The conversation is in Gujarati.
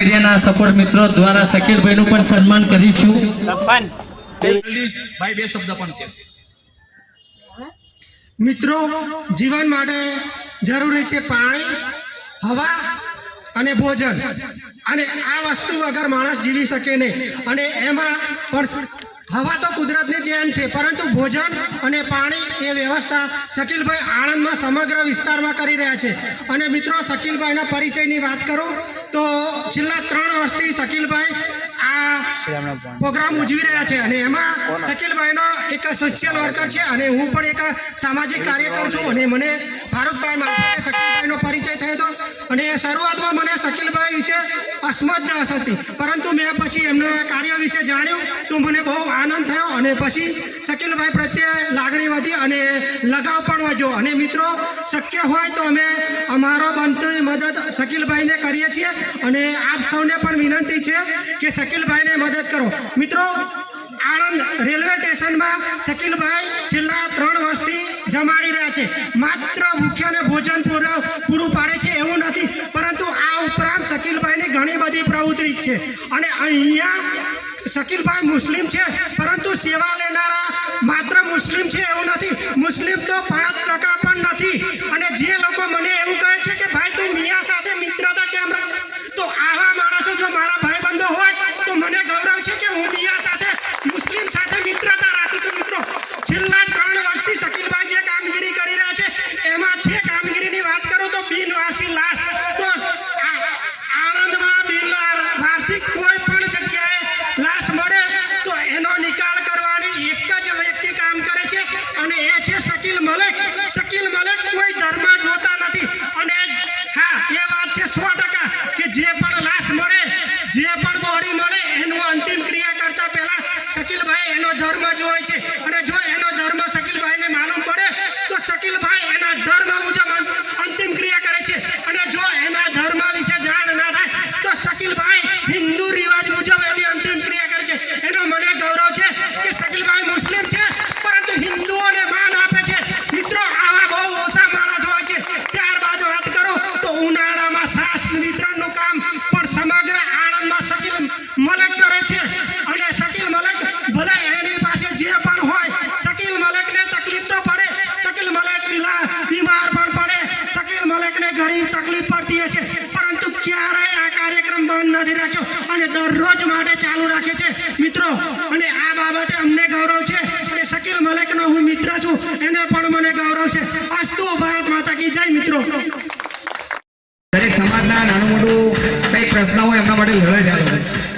મીડિયાના સપોર્ટ મિત્રો દ્વારા શકીલભાઈનું પણ સન્માન કરીશું. ભાઈ બે શબ્દ પણ કહેશે. મિત્રો, જીવન માટે જરૂરી છે પાણી, હવા અને ભોજન, અને આ વસ્તુ વગર માણસ જીવી શકે નહીં. અને એમાં પણ હવા તો કુદરતની દેન છે, પરંતુ ભોજન અને પાણી એ વ્યવસ્થા શકીલભાઈ આણંદમાં સમગ્ર વિસ્તારમાં કરી રહ્યા છે. અને મિત્રો, શકીલભાઈના પરિચયની વાત કરું તો છેલ્લા 3 વર્ષથી શકીલભાઈ આ પ્રોગ્રામ ઉજવી રહ્યા છે. અને એમાં શકીલભાઈનો એક સોશિયલ વર્કર છે અને હું પણ એક સામાજિક કાર્યકર છું. અને મને ફારૂકભાઈ મારફતે શકીલભાઈનો પરિચય થયો હતો. અને શરૂઆતમાં મને શકીલભાઈ વિશે અસમજ હતી, પરંતુ મેં પછી એમના કાર્ય વિશે જાણ્યું તો મને બહુ આનંદ થયો. અને પછી શકીલભાઈ પ્રત્યે લાગણી વધી અને લગાવ પણ વધ્યો. અને મિત્રો, શક્ય હોય તો અમે અમારો બનતી મદદ શકીલભાઈને કરીએ છીએ. અને આપ સૌને પણ વિનંતી છે કે શકીલભાઈને મદદ કરો. મિત્રો, આણંદ રેલવે સ્ટેશનમાં શકીલભાઈ છેલ્લા 3 વર્ષથી જમાડી રહ્યા છે. માત્ર ભૂખ્યાને ભોજન પૂરું પાડે છે એવું નથી, પરંતુ આ ઉપરાંત શકીલભાઈની ઘણી બધી પ્રવૃત્તિ છે. અને અહીંયા શકીલભાઈ મુસ્લિમ છે, પરંતુ સેવા લેનારા માત્ર મુસ્લિમ છે એવું નથી. મુસ્લિમ તો 5% પણ નથી. અને જે લોકો મને એવું કહે છે કે ભાઈ તું મિયા સાથે મિત્રતા કેમ રાખ, તો આવા માણસો જો મારા ભાઈબંધો હોય તો મને ગૌરવ છે કે હું મિયા સાથે મુસ્લિમ સાથે મિત્રતા રાખું છું. મિત્રો, છેલ્લા 3 વર્ષથી શકીલભાઈ જે કામગીરી કરી રહ્યા છે એમાં છે કામગીરીની વાત કરું તો બિનવારસી લાશ, તો આણંદમાં બિનવારસી કોઈ પણ જગ્યાએ લાશ મળે તો એનો નિકાલ કરવાની એક જ વ્યક્તિ કામ કરે છે, અને એ છે શકીલ મલેક. શકીલ મલેક કોઈ ધર્મ જોતા નથી. અને હા, એ વાત છે 100% કે જે પણ લાશ મળે, જે પણ બોડી મળે, એનું અંતિમ ક્રિયા કરતા પહેલા શકીલભાઈ એનો ધર્મ જોવે છે. અને જો એનો ધર્મ શકીલભાઈને માલુમ પડે તો શકીલભાઈ એના ધર્મ મુજબ અંતિમ ક્રિયા કરે છે. અને જો એના ધર્મ વિશે જાણ ના થાય તો શકીલભાઈ હિન્દુ રિવાજ મુજબ એની અંતિમ ક્રિયા કરે છે. એનો મને ગૌરવ છે કે શકીલભાઈ મુસ્લિમ છે, પરંતુ હિન્દુઓને માન આપે છે. મિત્રો, આવા બહુ ઓછા માણસ હોય છે. ત્યારબાદ વાત કરો તો ઉનાળામાં છાશ વિતરણનું કામ પણ સમગ્ર આણંદમાં શકીલ મલેક કરે છે. અને શકીલ મલેક ભલે એની પાસે જે પણ હોય, શકીલ મલેકને તકલીફ તો પડે, શકીલ મલેક બીમાર પણ પડે, શકીલ મલેકને ઘણી તકલીફ પડતી હશે, પરંતુ ક્યારેય આ કાર્યક્રમ બંધ નથી રાખ્યો અને દરરોજ માટે ચાલુ રાખે છે. મિત્રો, અને આ બાબતે અમને ગૌરવ છે. અને શકીલ મલેકનો હું મિત્ર છું, એને પણ મને ગૌરવ છે. અસ્તુ ભારત માતા કી જય. મિત્રો, દરેક સમાજના નાનું મોટું કંઈક પ્રશ્ન હોય એમના માટે લડાઈ ચાલુ છે.